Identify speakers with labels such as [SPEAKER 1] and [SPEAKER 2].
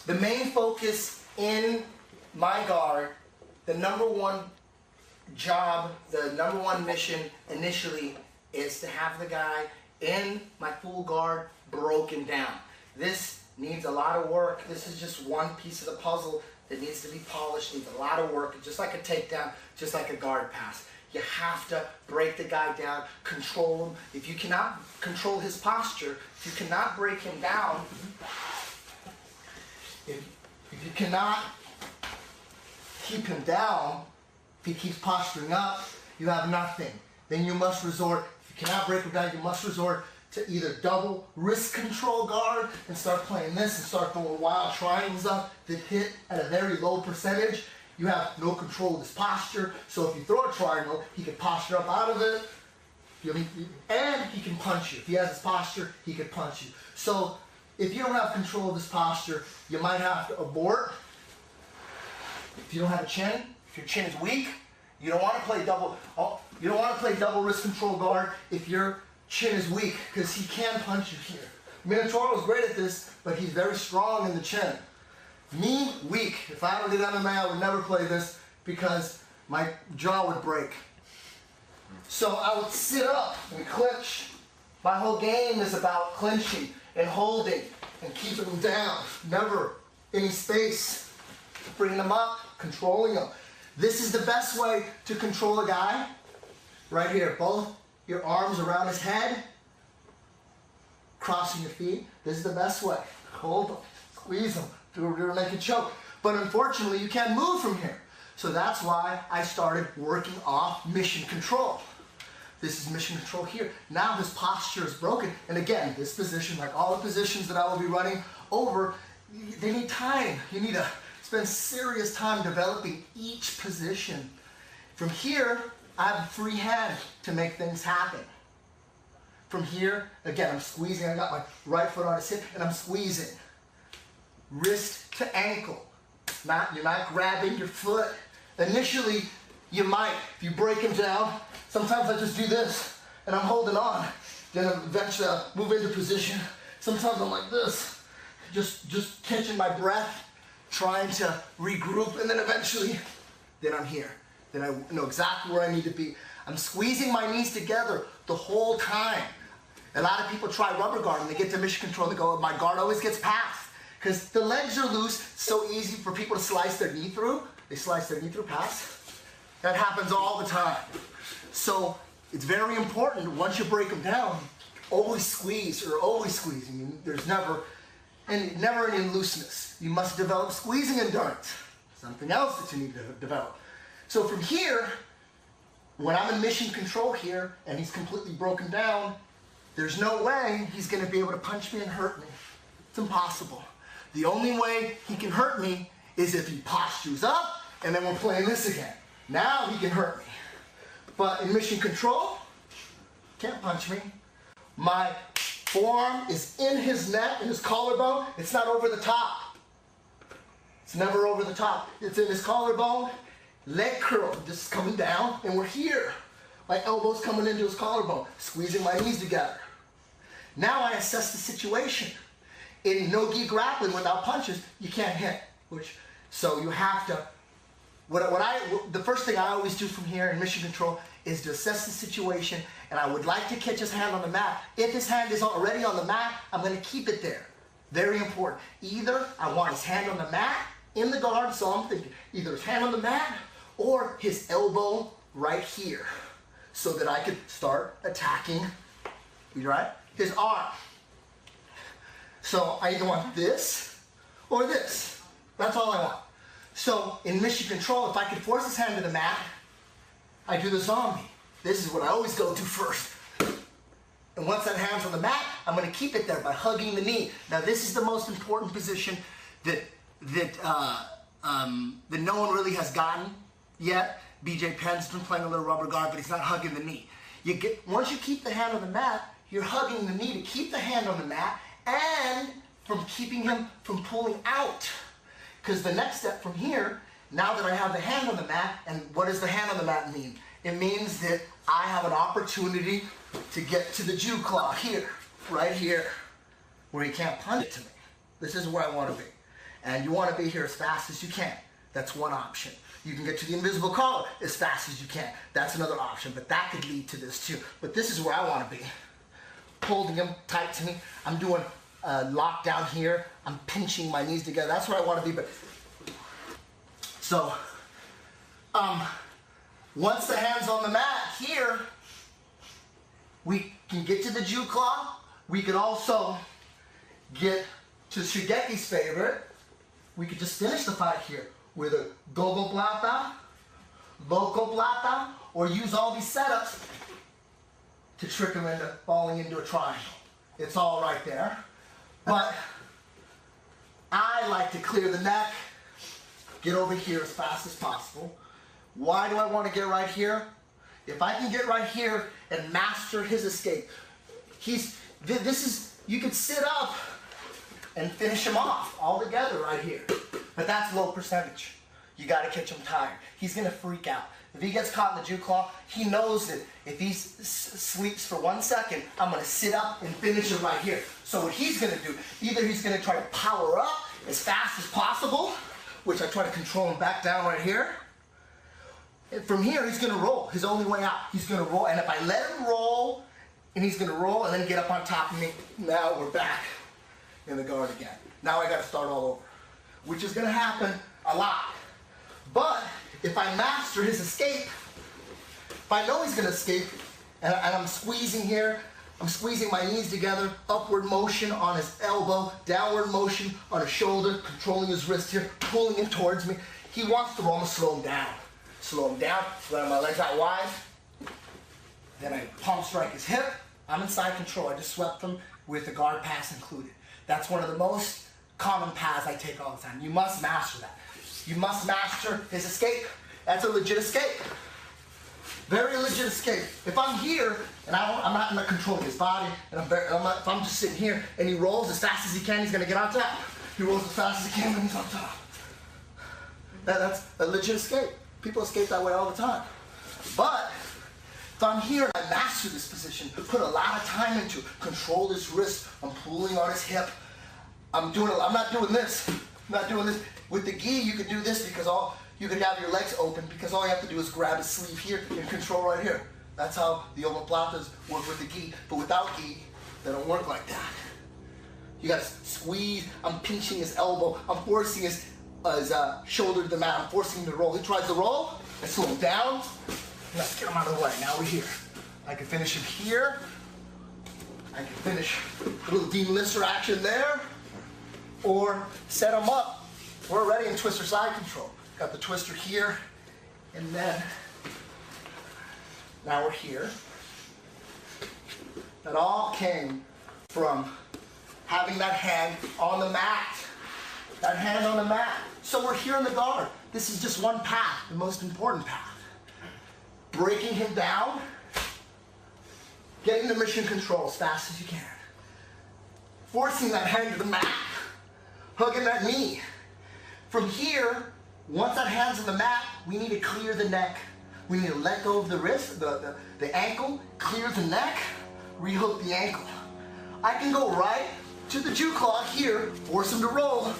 [SPEAKER 1] The main focus in my guard, the number one job, the number one mission initially is to have the guy in my full guard broken down. This needs a lot of work. This is just one piece of the puzzle that needs to be polished, needs a lot of work, just like a takedown, just like a guard pass. You have to break the guy down, control him. If you cannot control his posture, if you cannot break him down, if you cannot keep him down, if he keeps posturing up, you have nothing. Then you must resort, if you cannot break him down, you must resort to either double wrist control guard and start playing this and start throwing wild triangles up that hit at a very low percentage. You have no control of his posture, so if you throw a triangle, he can posture up out of it, and he can punch you. If he has his posture, he can punch you. So if you don't have control of his posture, you might have to abort. If you don't have a chin, if your chin is weak, you don't want to play double wrist control guard if your chin is weak, because he can punch you here. Minotauro is great at this, but he's very strong in the chin. Me, weak. If I did MMA, I would never play this because my jaw would break. So I would sit up and clinch. My whole game is about clinching and holding and keeping them down. Never any space. Bringing them up, controlling them. This is the best way to control a guy. Right here, both your arms around his head, crossing your feet. This is the best way. Hold them, squeeze them, do a naked choke. But unfortunately, you can't move from here. So that's why I started working off mission control. This is mission control here. Now his posture is broken. And again, this position, like all the positions that I will be running over, they need time. You need to spend serious time developing each position. From here, I have a free hand to make things happen. From here, again, I'm squeezing. I got my right foot on his hip, and I'm squeezing. Wrist to ankle. You're not grabbing your foot. Initially, you might. If you break him down, sometimes I just do this, and I'm holding on. Then eventually I'll move into position. Sometimes I'm like this, just catching my breath, trying to regroup, and then eventually, then I'm here. Then I know exactly where I need to be. I'm squeezing my knees together the whole time. A lot of people try rubber guard and they get to mission control and they go, my guard always gets passed. Because the legs are loose, so easy for people to slice their knee through. They slice their knee through, pass. That happens all the time. So it's very important, once you break them down, always squeeze or always squeezing. There's never any looseness. You must develop squeezing endurance. Something else that you need to develop. So from here, when I'm in mission control here and he's completely broken down, there's no way he's going to be able to punch me and hurt me. It's impossible. The only way he can hurt me is if he postures up and then we're playing this again. Now he can hurt me. But in mission control, can't punch me. My forearm is in his neck, in his collarbone. It's not over the top. It's never over the top. It's in his collarbone. Leg curl, just coming down, and we're here. My elbow's coming into his collarbone, squeezing my knees together. Now I assess the situation. In no-gi grappling without punches, you can't hit. So you have to, the first thing I always do from here in mission control is to assess the situation, and I would like to catch his hand on the mat. If his hand is already on the mat, I'm going to keep it there. Very important. Either I want his hand on the mat, in the guard, so I'm thinking either his hand on the mat, or his elbow right here, so that I could start attacking, right, his arm. So I either want this or this. That's all I want. So in mission control, if I could force his hand to the mat, I do the zombie. This is what I always go to first. And once that hand's on the mat, I'm going to keep it there by hugging the knee. Now this is the most important position that no one really has gotten yet. BJ Penn's been playing a little rubber guard, but he's not hugging the knee. Once you keep the hand on the mat, you're hugging the knee to keep the hand on the mat and from keeping him from pulling out. Because the next step from here, now that I have the hand on the mat, and what does the hand on the mat mean? It means that I have an opportunity to get to the Jew claw here, right here, where he can't punch it to me. This is where I want to be. and you want to be here as fast as you can. That's one option. You can get to the invisible collar as fast as you can. That's another option, but that could lead to this too. But this is where I want to be. Holding him tight to me. I'm doing a lock down here. I'm pinching my knees together. That's where I want to be. But so, once the hand's on the mat here, we can get to the Jiu claw. We could also get to Shigeki's favorite. We could just finish the fight here with a gogo plata, loco plata, or use all these setups to trick him into falling into a triangle. It's all right there. But I like to clear the neck, get over here as fast as possible. Why do I want to get right here? If I can get right here and master his escape, you can sit up and finish him off all together right here. But that's low percentage. You got to catch him tired. He's going to freak out. If he gets caught in the Jiu claw, he knows that if he sleeps for 1 second, I'm going to sit up and finish him right here. So what he's going to do, either he's going to try to power up as fast as possible, which I try to control him back down right here. And from here, he's going to roll. His only way out. He's going to roll. And if I let him roll, and he's going to roll and then get up on top of me, now we're back in the guard again. Now I got to start all over, which is going to happen a lot. But if I master his escape, if I know he's going to escape, and I'm squeezing here, I'm squeezing my knees together, upward motion on his elbow, downward motion on his shoulder, controlling his wrist here, pulling him towards me. He wants to roll, I'm going to slow him down. Slow him down, let my legs out wide. Then I palm strike his hip. I'm inside control. I just swept him with the guard pass included. That's one of the most common paths I take all the time. You must master that. You must master his escape. That's a legit escape. Very legit escape. If I'm here and I'm not controlling his body, and if I'm just sitting here and he rolls as fast as he can, he's going to get on top. He rolls as fast as he can when he's on top. That's a legit escape. People escape that way all the time. But if I'm here and I master this position, put a lot of time into it, control his wrist, I'm pulling on his hip, I'm not doing this. I'm not doing this. With the gi, you could do this because you could have your legs open because all you have to do is grab his sleeve here and control right here. That's how the omoplatas work with the gi. But without gi, they don't work like that. You gotta squeeze. I'm pinching his elbow. I'm forcing his shoulder to the mat. I'm forcing him to roll. He tries to roll. I slow him down. Let's get him out of the way. Now we're here. I can finish him here. I can finish a little Dean Lister action there. Or set him up. We're already in twister side control. Got the twister here. And then, now we're here. That all came from having that hand on the mat. That hand on the mat. So we're here in the guard. This is just one path, the most important path. Breaking him down, getting the mission control as fast as you can. Forcing that hand to the mat, hugging that knee. From here, once that hand's on the mat, we need to clear the neck. We need to let go of the wrist, the ankle, clear the neck, rehook the ankle. I can go right to the Jiu claw here, force him to roll,